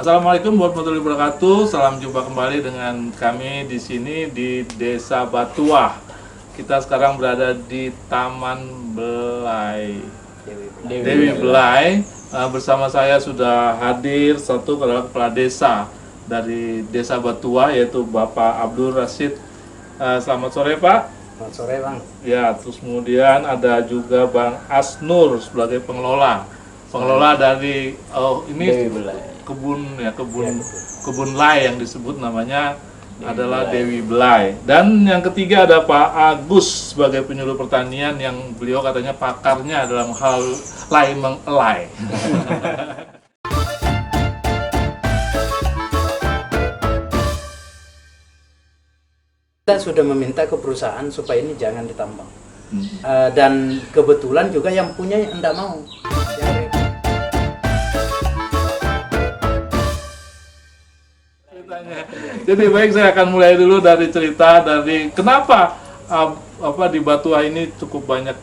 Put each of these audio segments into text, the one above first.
Assalamualaikum warahmatullahi wabarakatuh. Salam jumpa kembali dengan kami di sini di Desa Batuah. Kita sekarang berada di Taman Belai Dewi Belai. Bersama saya sudah hadir satu kepala desa dari Desa Batuah, yaitu Bapak Abdul Rashid. Selamat sore Pak. Selamat sore Bang. Ya, terus kemudian ada juga Bang Asnur sebagai pengelola dari ini kebun lay yang disebut namanya adalah Dewi Belai. Dan yang ketiga ada Pak Agus sebagai penyuluh pertanian yang beliau katanya pakarnya dalam hal lay mengelai. Kita sudah meminta ke perusahaan supaya ini jangan ditambang. Dan kebetulan juga yang punya enggak mau. Jadi baik, saya akan mulai dulu dari cerita dari kenapa di Batuah ini cukup banyak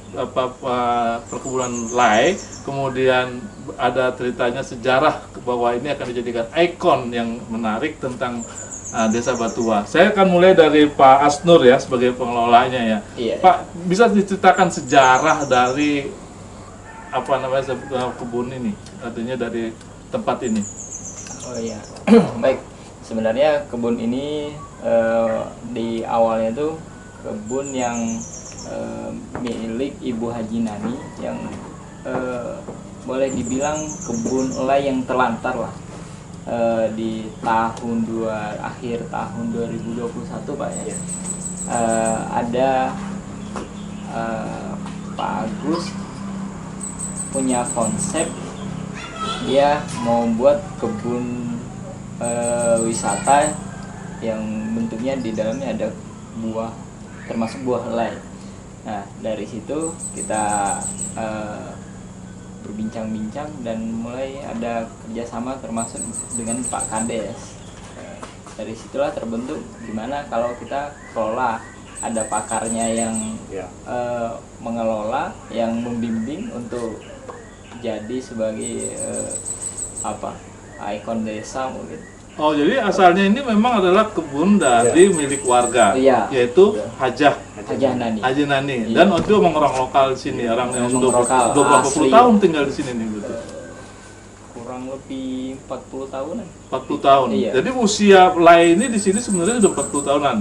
perkebunan lay. Kemudian ada ceritanya sejarah bahwa ini akan dijadikan ikon yang menarik tentang Desa Batuah. Saya akan mulai dari Pak Asnur ya sebagai pengelolanya ya. Iya. Pak, bisa diceritakan sejarah dari kebun ini, artinya dari tempat ini. Oh iya, baik. Sebenarnya kebun ini di awalnya itu kebun yang milik Ibu Haji Nani yang boleh dibilang kebun lay yang terlantar lah. Di akhir tahun 2021 Pak ya. Ada Pak Agus punya konsep, dia mau buat kebun wisata yang bentuknya di dalamnya ada buah, termasuk buah lay. Nah, dari situ kita berbincang-bincang dan mulai ada kerjasama termasuk dengan Pak Kades. Dari situlah terbentuk gimana kalau kita kelola, ada pakarnya yang mengelola, yang membimbing untuk jadi sebagai ikon desa mungkin. Oh, jadi asalnya ini memang adalah kebun dari milik warga, yaitu Hajah Nani. Haji Nani. Dan itu emang orang lokal di sini, orang yang sudah berapa puluh tahun tinggal di sini nih gitu. Kurang lebih 40 tahunan. 40 tahun. Iya. Jadi usia lay ini di sini sebenarnya sudah 40 tahunan.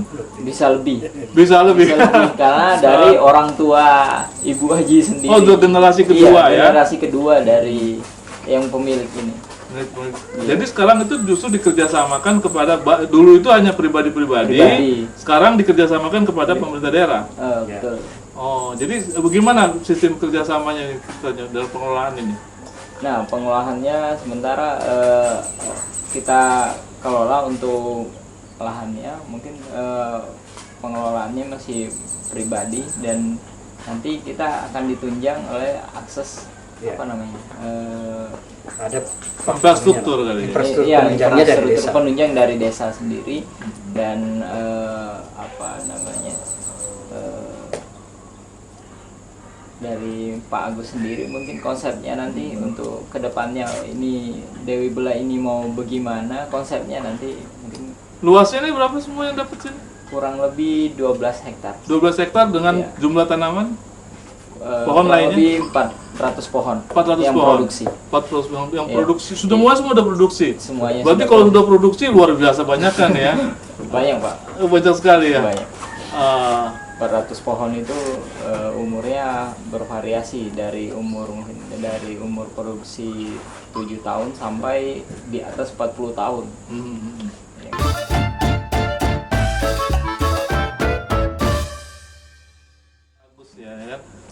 Bisa lebih. Bisa lebih karena dari orang tua Ibu Haji sendiri. Oh, udah generasi kedua ya. Generasi kedua dari yang pemilik ini. Jadi sekarang itu justru dikerjasamakan kepada, dulu itu hanya pribadi-pribadi, sekarang dikerjasamakan kepada pemerintah daerah. Betul. Oh, jadi bagaimana sistem kerjasamanya dalam pengelolaan ini? Nah, pengolahannya sementara kita kelola untuk lahannya, mungkin pengelolaannya masih pribadi dan nanti kita akan ditunjang oleh akses ada infrastruktur kali ya. Infrastruktur penunjang dari desa sendiri dan dari Pak Agus sendiri mungkin konsepnya nanti untuk kedepannya ini Dewi Belai ini mau bagaimana konsepnya nanti mungkin. Luasnya ini berapa semua yang dapat sini? Kurang lebih 12 hektar. 12 hektar dengan jumlah tanaman? Pohon lainnya? Lebih 400 pohon 400 yang pohon. produksi. 400 pohon yang produksi. Sudah semua udah produksi. Semuanya. Berarti kalau sudah produksi luar biasa banyak kan ya? Banyak Pak. Banyak sekali ya. Banyak. 400 pohon itu umurnya bervariasi dari umur produksi 7 tahun sampai di atas 40 tahun. Ya.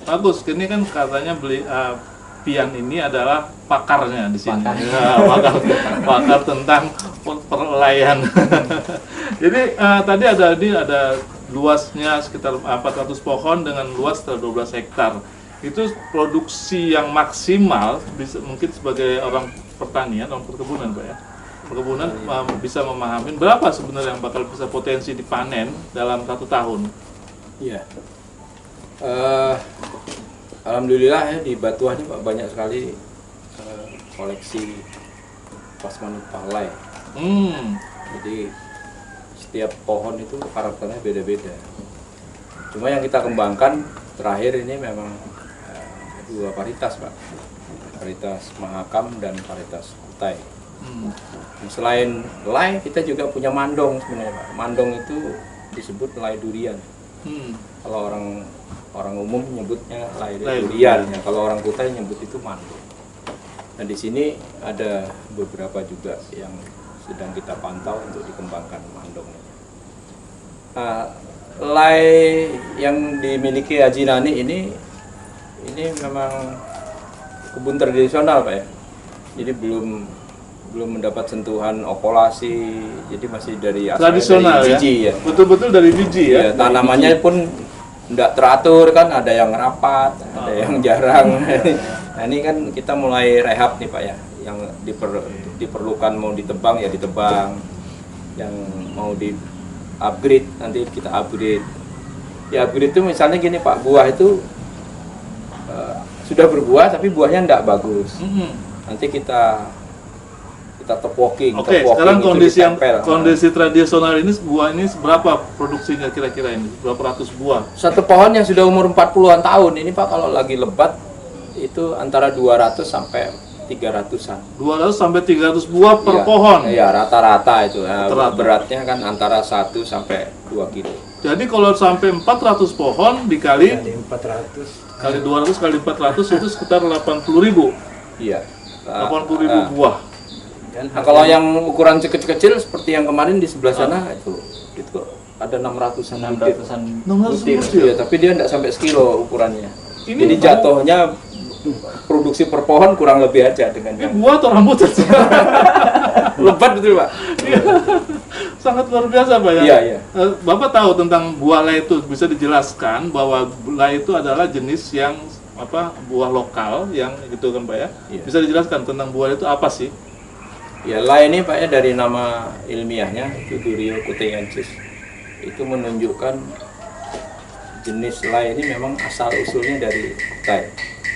Bagus, ini kan katanya Pian ini adalah pakarnya di sini. Pakar tentang perelayan. Jadi tadi ada luasnya sekitar 400 pohon dengan luas 12 hektar. Itu produksi yang maksimal mungkin sebagai orang pertanian, orang perkebunan Pak ya. Perkebunan bisa memahami berapa sebenarnya yang bakal bisa potensi dipanen dalam 1 tahun. Iya. Alhamdulillah ya di Batuah ini banyak sekali koleksi Pasmanipah Lai. Hmm. Jadi setiap pohon itu karakternya beda-beda. Cuma yang kita kembangkan terakhir ini memang dua varietas, Pak. Varietas Mahakam dan varietas Kutai. Hmm. Selain Lai, kita juga punya Mandong sebenarnya, Pak. Mandong itu disebut Lai durian. Hmm. Kalau orang umum nyebutnya Lai Lai durian, durian. ya. Kalau orang Kutai nyebut itu Mandong. Nah, di sini ada beberapa juga yang sedang kita pantau untuk dikembangkan Mandong. Lai yang dimiliki Haji Nani ini memang kebun tradisional, Pak ya. Jadi belum mendapat sentuhan opolasi, jadi masih dari asalnya Tradisional dari ya? biji ya. Betul-betul dari biji ya? Ya, tanamannya pun tidak teratur kan, ada yang rapat, ada yang jarang. Nah, ini kan kita mulai rehab nih, Pak ya. Yang diperlukan mau ditebang ya ditebang. Yang mau di upgrade nanti kita upgrade. Ya upgrade itu misalnya gini, Pak, buah itu sudah berbuah tapi buahnya tidak bagus. Hmm. Nanti kita tepoking. Oke, tepoking sekarang itu kondisi yang ditempel. kondisi tradisional ini buah ini berapa produksinya kira-kira ini? Berapa ratus buah? Satu pohon yang sudah umur 40-an tahun ini, Pak, kalau lagi lebat itu antara 200 sampai 300-an. 200 sampai 300 buah per Iya, pohon. Iya, rata-rata itu. Nah, Rata-rata. beratnya kan antara 1 sampai 2 kilo. Jadi kalau sampai 400 pohon dikali Jadi 400. kali 200 kali 400 itu sekitar 80.000. Iya. 80.000 buah. Kan Nah, kalau yang ukuran kecil-kecil seperti yang kemarin di sebelah sana itu ada 600-an butir. 600-an 600 butir. butir. Iya, tapi dia tidak sampai sekilo ukurannya. Ini Jadi jatuhnya produksi per pohon kurang lebih aja dengan Ini yang buah atau rambutan sih? lebat betul, Pak. Sangat luar biasa, Pak ya. Iya, iya. Bapak tahu tentang buah lai itu, bisa dijelaskan bahwa lai itu adalah jenis yang buah lokal yang gitu kan, Pak ya. Iya. Bisa dijelaskan tentang buah itu apa sih? Ya, Lai ini, Pak ya, dari nama ilmiahnya itu Durio Kuteyensis. Itu menunjukkan jenis Lai ini memang asal usulnya dari Kutai.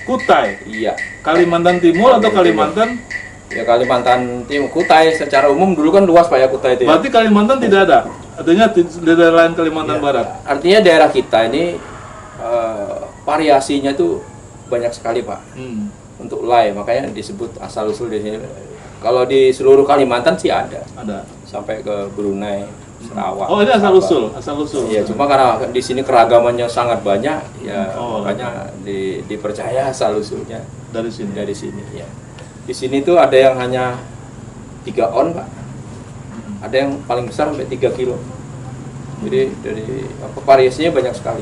Kutai, Iya. Kalimantan Timur atau Kalimantan? Ya, Kalimantan Timur. Kutai secara umum dulu kan luas, Pak ya, Kutai itu ya. Berarti Kalimantan tidak ada. Artinya di daerah lain Kalimantan Barat. Artinya daerah kita ini variasinya tuh banyak sekali, Pak. Hmm. Untuk Lai, makanya disebut asal usul di sini. Kalau di seluruh Kalimantan sih ada, Ada. sampai ke Brunei, Sarawak. Oh, ini asal Sabah. usul, asal usul. Iya, cuma karena di sini keragamannya sangat banyak, ya Oh. makanya dipercaya asal usulnya Dari sini. dari sini. Ya. Di sini tuh ada yang hanya 3 on, Pak. Ada yang paling besar sampai 3 kilo. Jadi dari variasinya banyak sekali.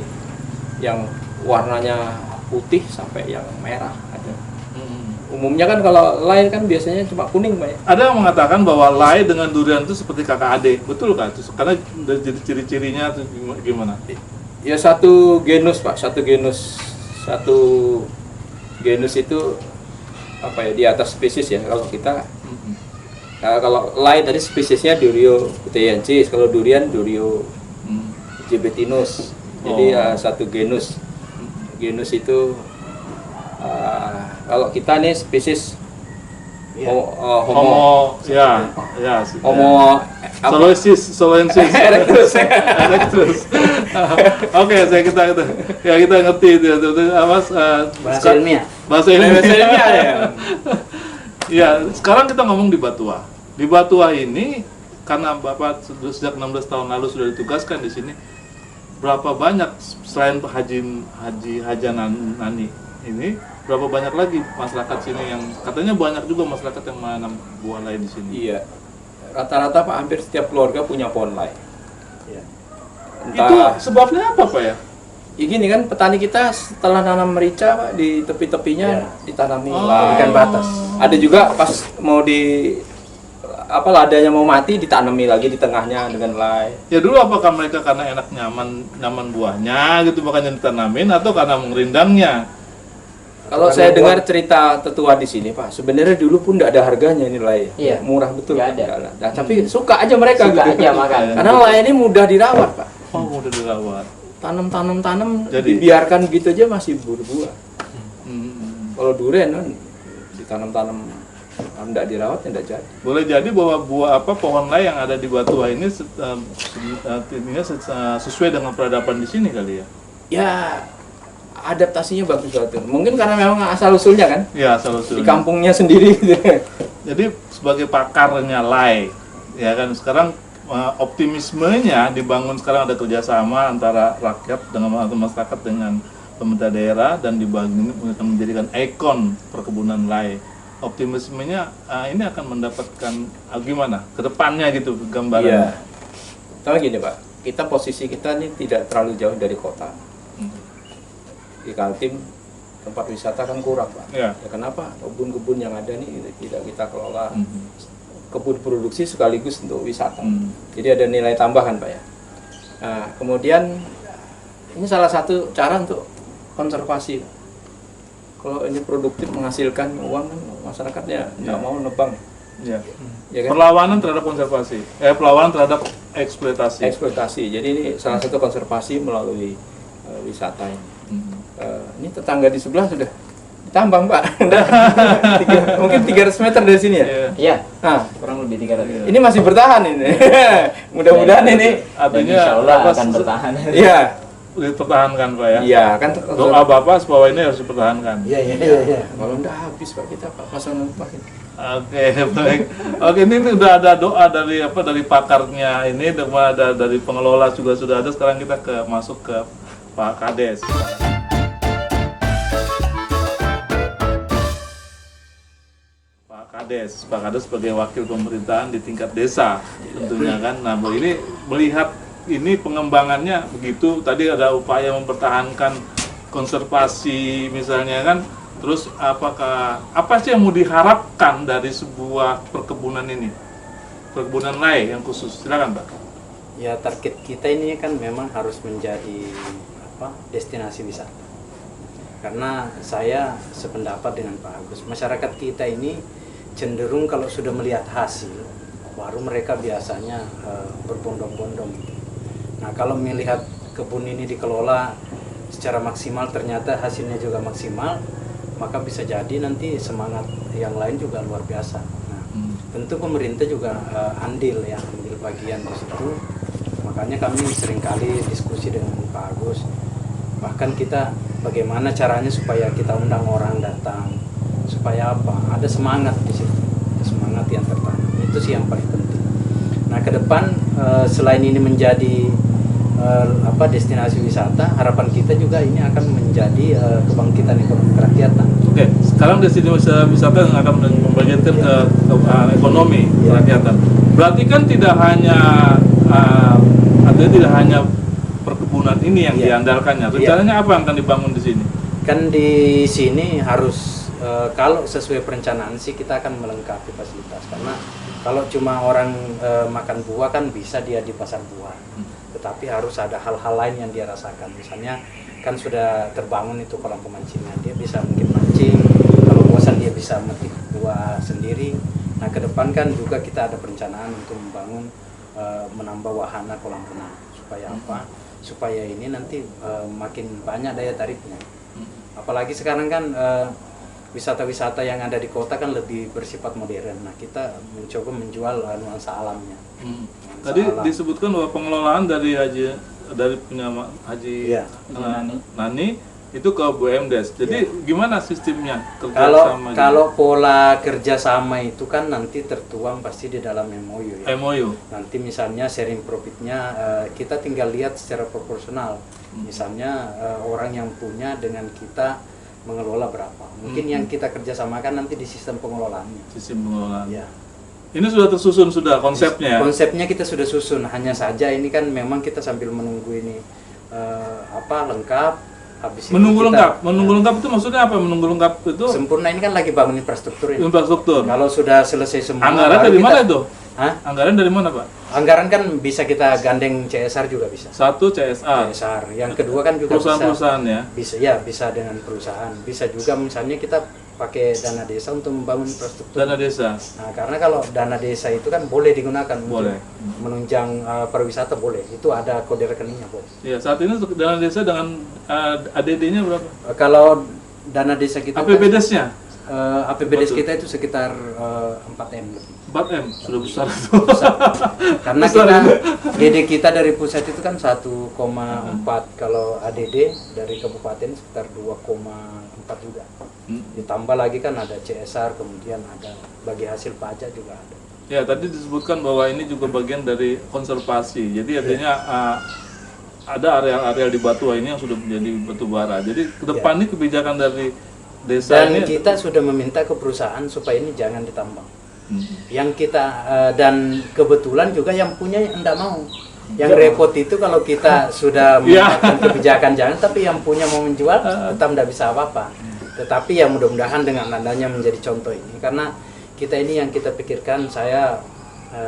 Yang warnanya putih sampai yang merah ada. Hmm. Umumnya kan kalau lain kan biasanya cuma kuning, Pak ya. Ada yang mengatakan bahwa lai dengan durian itu seperti kakak adik, betul kah? Karena dari ciri-cirinya itu gimana? Ya satu genus, Pak, satu genus itu apa ya, di atas spesies ya. Kalau kita kalau lain tadi spesiesnya Durio Kuteyensis, kalau durian Durio Jebetinus. Jadi Oh. satu genus. Genus itu kalau kita nih spesies Iya. Homo, ya, Homo Soloensis. erectus. Erectus. Oke, kita ngerti itu apa bahasa ilmiah. bahasa ilmiah. ya. Ya, sekarang kita ngomong di Batua. Di Batua ini karena Bapak sejak 16 tahun lalu sudah ditugaskan di sini, berapa banyak selain Haji Nani ini, berapa banyak lagi masyarakat sini yang katanya banyak juga masyarakat yang menanam buah lain di sini. Iya. Rata-rata, Pak, hampir setiap keluarga punya pohon lai. Iya. Itu sebabnya apa, Pak ya? Ya gini kan, petani kita setelah nanam merica, Pak, di tepi-tepinya Ya. ditanami Oh. lai. Ikan batas. Ada juga pas mau ladanya mau mati ditanami lagi di tengahnya dengan lai. Ya dulu apakah mereka karena enak nyaman buahnya gitu makanya ditanamin atau karena mengerindangnya? Kalau Karena saya buah- dengar cerita tetua di sini, Pak, sebenarnya dulu pun tidak ada harganya ini lai. Iya. Murah betul. Nggak ada. Nggak ada. Nah, tapi suka aja mereka Suka gitu. aja makan. Karena lai ini mudah dirawat, Pak. Oh, udah dirawat. Tanam, Jadi? dibiarkan gitu aja masih berbuah. Hmm. Kalau durian kan ditanam-tanam Kalau tidak dirawat tidak jadi. Boleh jadi bahwa pohon lay yang ada di Batuah ini sesuai dengan peradaban di sini kali ya? Ya adaptasinya bagus banget. Mungkin karena memang asal usulnya kan. Ya, asal usulnya. Di kampungnya sendiri. Jadi sebagai pakarnya lay, ya kan sekarang optimismenya dibangun, sekarang ada kerjasama antara rakyat dengan masyarakat dengan pemerintah daerah dan dibangun akan menjadikan ikon perkebunan lay. Optimismenya ini akan mendapatkan gimana ke depannya gitu gambaran. Iya. Tapi gini Pak, posisi kita ini tidak terlalu jauh dari kota. Di Kaltim tempat wisata kan kurang Pak. Ya. Ya kenapa? Kebun-kebun yang ada nih tidak kita kelola. Kebun produksi sekaligus untuk wisata. Jadi ada nilai tambahan Pak ya. Nah, kemudian ini salah satu cara untuk konservasi. Kalau ini produktif menghasilkan uang kan masyarakatnya nggak mau nebang. Ya. Ya kan? Perlawanan terhadap konservasi, perlawanan terhadap eksploitasi. Eksploitasi. Jadi ini salah satu konservasi melalui wisata ini. Ini tetangga di sebelah sudah ditambang Pak. Mungkin 300 meter dari sini ya. Iya, Nah, kurang lebih 300. ini masih bertahan ini. Mudah-mudahan ini. Artinya Insya Allah apa, akan bertahan. Iya, dipertahankan Pak ya. iya kan. Doa Bapak supaya ini harus dipertahankan. Iya. Kalau enggak habis Pak kita Pak pasangan makin. Oke, baik. Oke, ini udah ada doa dari pakarnya ini, dari pengelola juga sudah ada. Sekarang kita masuk ke Pak Kades. Pak Kades sebagai wakil pemerintahan di tingkat desa tentunya kan. Nah, ini melihat ini pengembangannya begitu, tadi ada upaya mempertahankan konservasi misalnya kan. Terus apa sih yang mau diharapkan dari sebuah perkebunan ini? Perkebunan lay yang khusus. Silakan Pak. Ya, target kita ini kan memang harus menjadi destinasi wisata. Karena saya sependapat dengan Pak Agus, masyarakat kita ini cenderung kalau sudah melihat hasil, baru mereka biasanya berbondong-bondong. Nah, kalau melihat kebun ini dikelola secara maksimal, ternyata hasilnya juga maksimal, maka bisa jadi nanti semangat yang lain juga luar biasa. Nah, tentu pemerintah juga ambil bagian di situ. Makanya kami seringkali diskusi dengan Pak Agus. Bahkan kita bagaimana caranya supaya kita undang orang datang, supaya ada semangat di situ, semangat yang tertanam. Itu sih yang paling penting. Nah, ke depan selain ini menjadi destinasi wisata, harapan kita juga ini akan menjadi kebangkitan ekonomi kerakyatan. Oke, sekarang destinasi wisata yang akan membangkitkan ke ekonomi kerakyatan. Berarti kan tidak hanya perkebunan ini yang diandalkannya. Rencananya apa yang akan dibangun di sini? Kan di sini harus kalau sesuai perencanaan sih kita akan melengkapi fasilitas, karena kalau cuma orang makan buah kan bisa dia di pasar buah, tetapi harus ada hal-hal lain yang dia rasakan. Misalnya kan sudah terbangun itu kolam pemancingan, dia bisa mungkin mancing, kalau bosan dia bisa metik buah sendiri. Nah, ke depan kan juga kita ada perencanaan untuk membangun menambah wahana kolam renang. Supaya apa? Supaya ini nanti makin banyak daya tariknya. Apalagi sekarang kan wisata-wisata yang ada di kota kan lebih bersifat modern. Nah, kita mencoba menjual nuansa alamnya. Tadi disebutkan bahwa pengelolaan dari Haji Nani itu ke BUMDes. Jadi gimana sistemnya kerjasama? Kalau pola kerjasama itu kan nanti tertuang pasti di dalam MOU ya. MOU. Nanti misalnya sharing profitnya kita tinggal lihat secara proporsional. Misalnya orang yang punya dengan kita mengelola berapa. Mungkin yang kita kerjasamakan nanti di sistem pengelolaannya. Sistem pengelolaan. Ya. Ini sudah tersusun konsepnya. Konsepnya kita sudah susun. Hanya saja ini kan memang kita sambil menunggu ini lengkap. Habis menunggu kita, lengkap. Menunggu lengkap itu maksudnya apa? Menunggu lengkap itu? Sempurna ini kan lagi bangun infrastruktur ini. Infrastruktur. Kalau sudah selesai semua. Anggaran dari mana itu? Hah? Anggaran dari mana, Pak? Anggaran kan bisa kita gandeng CSR juga bisa. Satu CSR. Yang kedua kan juga perusahaan-perusahaan ya. Bisa dengan perusahaan. Bisa juga misalnya kita pakai dana desa untuk membangun infrastruktur. Dana desa. Nah, karena kalau dana desa itu kan boleh digunakan untuk menunjang pariwisata, boleh. Itu ada kode rekeningnya, boleh. Ya, saat ini untuk dana desa dengan ADD-nya berapa? Kalau dana desa kita APBDes-nya? APBD kita itu sekitar 4M lebih. 4M sudah besar itu. Karena Besar kita itu. DD kita dari pusat itu kan 1,4, kalau ADD dari kabupaten sekitar 2,4 juga. Ditambah lagi kan ada CSR, kemudian ada bagi hasil pajak juga ada. Ya, tadi disebutkan bahwa ini juga bagian dari konservasi. Jadi artinya ada area-area di Batua ini yang sudah menjadi batu bara. Jadi ke depan ini kebijakan dari desa Dan ini kita sudah meminta ke perusahaan supaya ini jangan ditambang. Yang kita dan kebetulan juga yang punya enggak mau. Yang repot itu kalau kita sudah membuat kebijakan jangan, tapi yang punya mau menjual tetap enggak bisa apa-apa. Tetapi ya mudah-mudahan dengan adanya menjadi contoh ini, karena kita ini yang kita pikirkan, saya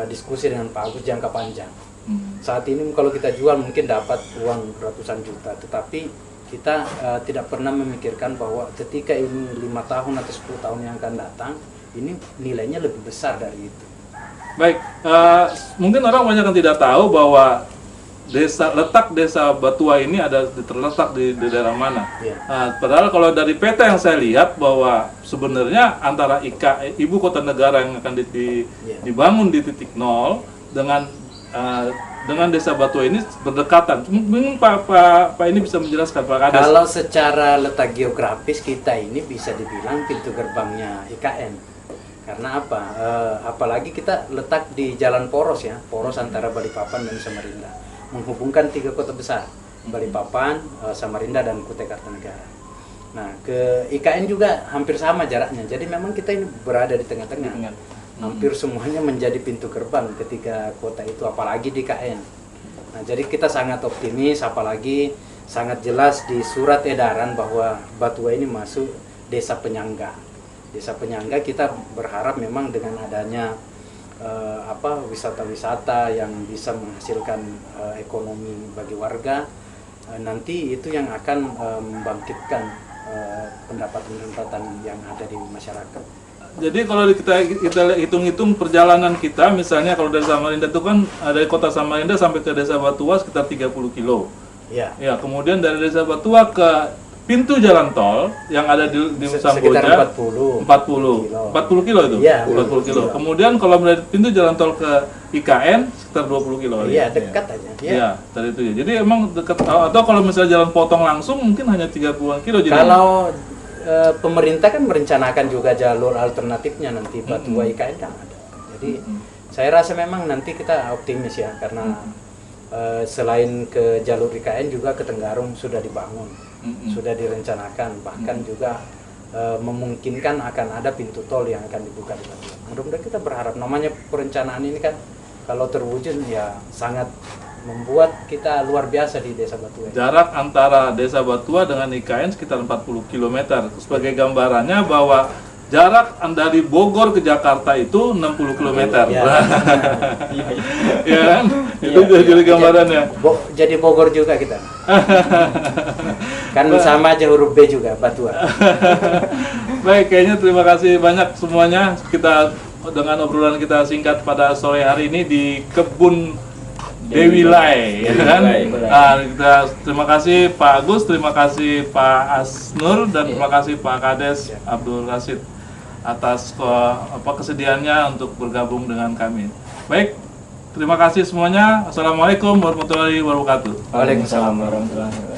diskusi dengan Pak Agus jangka panjang. Saat ini kalau kita jual mungkin dapat uang ratusan juta, tetapi kita tidak pernah memikirkan bahwa ketika ini 5 tahun atau 10 tahun yang akan datang, ini nilainya lebih besar dari itu. baik, mungkin orang banyak yang tidak tahu bahwa letak desa Batua ini terletak di daerah mana. Ya. Padahal kalau dari peta yang saya lihat bahwa sebenarnya antara ibu kota negara yang akan dibangun di titik 0 dengan desa Batua ini berdekatan. Mungkin Pak ini bisa menjelaskan, Pak Kades. Kalau secara letak geografis kita ini bisa dibilang pintu gerbangnya IKN. Karena apa? Apalagi kita letak di jalan poros ya, poros antara Balikpapan dan Samarinda, menghubungkan 3 kota besar, Balikpapan, Samarinda, dan Kutai Kartanegara. Nah, ke IKN juga hampir sama jaraknya. Jadi memang kita ini berada di tengah-tengah. Hampir semuanya menjadi pintu gerbang ketika kota itu, apalagi di IKN. Nah, jadi kita sangat optimis, apalagi sangat jelas di surat edaran bahwa Batua ini masuk desa penyangga. Desa penyangga kita berharap memang dengan adanya wisata-wisata yang bisa menghasilkan ekonomi bagi warga, nanti itu yang akan membangkitkan pendapatan-pendapatan yang ada di masyarakat. Jadi kalau kita hitung-hitung perjalanan kita, misalnya kalau dari Samarinda itu kan dari kota Samarinda sampai ke desa Batua sekitar 30 kilo. Ya. Ya, kemudian dari desa Batua ke pintu jalan tol yang ada di Samboja Sekitar 40 kilo itu. Iya, 40 kilo. Kemudian kalau dari pintu jalan tol ke IKN sekitar 20 kilo. Iya, dekat aja. Iya, dari itu ya. Jadi emang dekat, atau kalau misalnya jalan potong langsung mungkin hanya 30-an kilo jadi. Kalau pemerintah kan merencanakan juga jalur alternatifnya nanti Batua IKN kan ada. Jadi saya rasa memang nanti kita optimis ya, karena selain ke jalur IKN juga ke Tenggarong sudah dibangun, sudah direncanakan, bahkan juga memungkinkan akan ada pintu tol yang akan dibuka di Batua. Mudah-mudahan kita berharap, namanya perencanaan ini kan kalau terwujud ya sangat membuat kita luar biasa di desa Batua. Jarak antara desa Batua dengan IKN sekitar 40 km. Sebagai gambarannya bahwa jarak dari Bogor ke Jakarta itu 60 km. Ya. Ya kan? Itu jadi gambarannya. Jadi Bogor juga kita. Kan sama aja huruf B juga, Batua. Baik, kayaknya terima kasih banyak semuanya. Kita dengan obrolan kita singkat pada sore hari ini di kebun Dewi Lai, ya kan? Kita terima kasih Pak Agus, terima kasih Pak Asnur, dan terima kasih Pak Kades Abdul Rashid atas kesediaannya untuk bergabung dengan kami. Baik, terima kasih semuanya. Assalamualaikum warahmatullahi wabarakatuh. Waalaikumsalam warahmatullahi wabarakatuh.